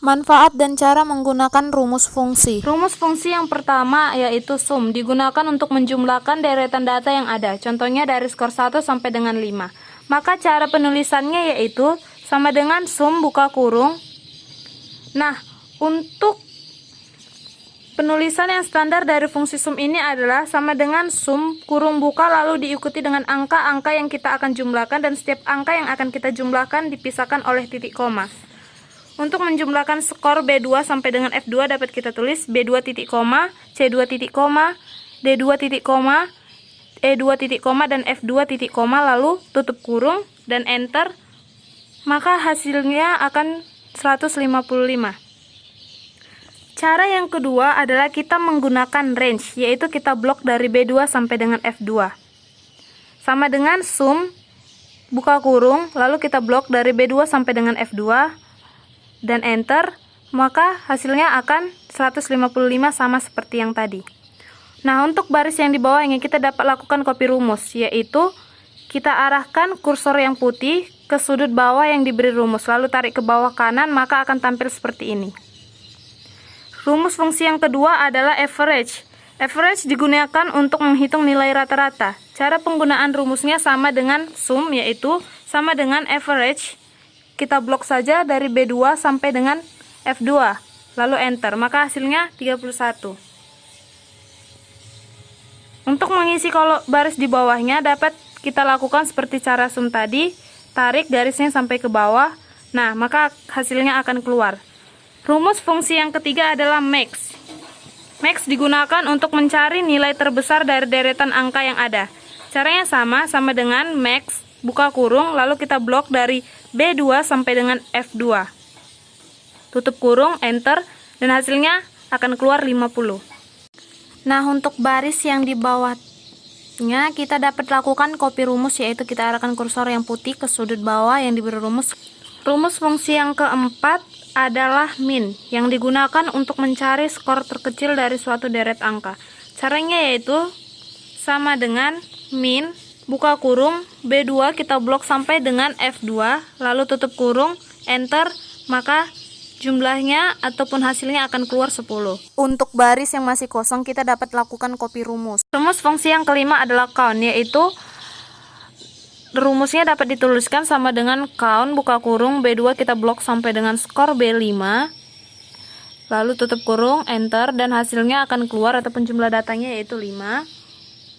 Manfaat dan cara menggunakan rumus fungsi. Rumus fungsi yang pertama yaitu sum, digunakan untuk menjumlahkan deretan data yang ada. Contohnya dari skor 1 sampai dengan 5. Maka cara penulisannya yaitu sama dengan sum buka kurung. Nah, untuk penulisan yang standar dari fungsi sum ini adalah sama dengan sum kurung buka lalu diikuti dengan angka-angka yang kita akan jumlahkan, dan setiap angka yang akan kita jumlahkan dipisahkan oleh titik koma. Untuk menjumlahkan skor B2 sampai dengan F2 dapat kita tulis B2 titik koma, C2 titik koma, D2 titik koma, E2 titik koma, dan F2 titik koma, lalu tutup kurung dan enter. Maka hasilnya akan 155. Cara yang kedua adalah kita menggunakan range, yaitu kita blok dari B2 sampai dengan F2. Sama dengan sum buka kurung, lalu kita blok dari B2 sampai dengan F2 dan enter, maka hasilnya akan 155 sama seperti yang tadi. Nah, untuk baris yang di bawahnya kita dapat lakukan copy rumus, yaitu kita arahkan kursor yang putih ke sudut bawah yang diberi rumus, lalu tarik ke bawah kanan, maka akan tampil seperti ini. Rumus fungsi yang kedua adalah average. Average digunakan untuk menghitung nilai rata-rata. Cara penggunaan rumusnya sama dengan sum, yaitu sama dengan average. Kita blok saja dari B2 sampai dengan F2, lalu enter, maka hasilnya 31. Untuk mengisi baris di bawahnya dapat kita lakukan seperti cara sum tadi, tarik garisnya sampai ke bawah. Nah, maka hasilnya akan keluar. Rumus fungsi yang ketiga adalah max. Max digunakan untuk mencari nilai terbesar dari deretan angka yang ada. Caranya sama dengan max buka kurung, lalu kita blok dari B2 sampai dengan F2. Tutup kurung, enter, dan hasilnya akan keluar 50. Nah, untuk baris yang di bawahnya kita dapat lakukan copy rumus, yaitu kita arahkan kursor yang putih ke sudut bawah yang diberi rumus. Rumus fungsi yang keempat adalah min, yang digunakan untuk mencari skor terkecil dari suatu deret angka. Caranya yaitu sama dengan min buka kurung, B2 kita blok sampai dengan F2, lalu tutup kurung, enter, maka jumlahnya ataupun hasilnya akan keluar 10. Untuk baris yang masih kosong kita dapat lakukan copy rumus. Rumus fungsi yang kelima adalah count, yaitu rumusnya dapat dituliskan sama dengan count buka kurung, B2 kita blok sampai dengan skor B5, lalu tutup kurung, enter, dan hasilnya akan keluar ataupun jumlah datanya yaitu 5.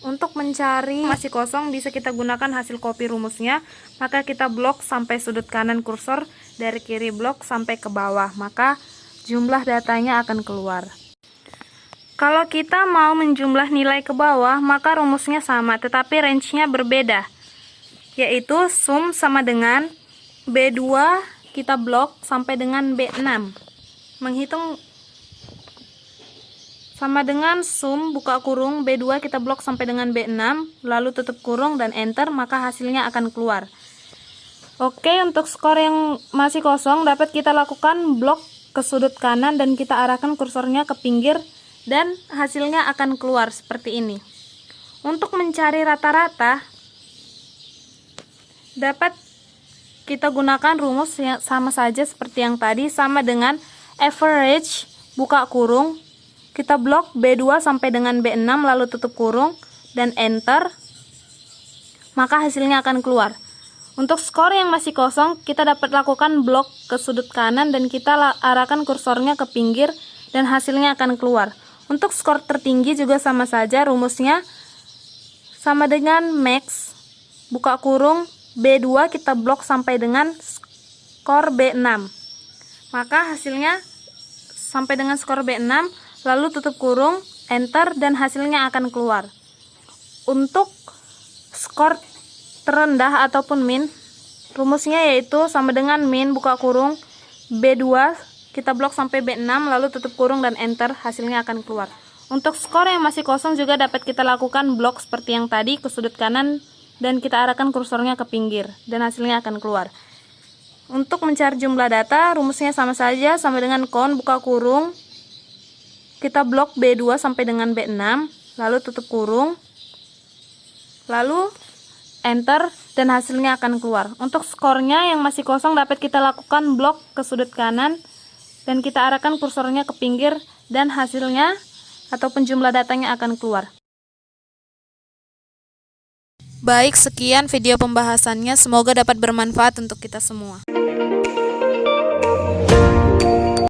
Untuk mencari masih kosong bisa kita gunakan hasil copy rumusnya, maka kita blok sampai sudut kanan kursor, dari kiri blok sampai ke bawah, maka jumlah datanya akan keluar. Kalau kita mau menjumlah nilai ke bawah, maka rumusnya sama tetapi range-nya berbeda, yaitu sum sama dengan B2 kita blok sampai dengan B6. Menghitung sama dengan sum buka kurung, B2 kita blok sampai dengan B6, lalu tutup kurung dan enter, maka hasilnya akan keluar. Oke, untuk skor yang masih kosong dapat kita lakukan blok ke sudut kanan dan kita arahkan kursornya ke pinggir dan hasilnya akan keluar seperti ini. Untuk mencari rata-rata dapat kita gunakan rumus yang sama saja seperti yang tadi, sama dengan average buka kurung, kita blok B2 sampai dengan B6 lalu tutup kurung dan enter, maka hasilnya akan keluar. Untuk skor yang masih kosong kita dapat lakukan blok ke sudut kanan dan kita arahkan kursornya ke pinggir dan hasilnya akan keluar. Untuk skor tertinggi juga sama saja, rumusnya sama dengan max buka kurung, B2 kita blok sampai dengan skor B6, maka hasilnya sampai dengan skor B6, lalu tutup kurung, enter, dan hasilnya akan keluar. Untuk skor terendah ataupun min, rumusnya yaitu sama dengan min buka kurung, B2 kita blok sampai B6, lalu tutup kurung dan enter, hasilnya akan keluar. Untuk skor yang masih kosong juga dapat kita lakukan blok seperti yang tadi ke sudut kanan dan kita arahkan kursornya ke pinggir dan hasilnya akan keluar. Untuk mencari jumlah data, rumusnya sama saja, sama dengan count buka kurung, kita blok B2 sampai dengan B6, lalu tutup kurung, lalu enter, dan hasilnya akan keluar. Untuk skornya yang masih kosong dapat kita lakukan blok ke sudut kanan dan kita arahkan kursornya ke pinggir dan hasilnya ataupun jumlah datanya akan keluar. Baik, sekian video pembahasannya. Semoga dapat bermanfaat untuk kita semua.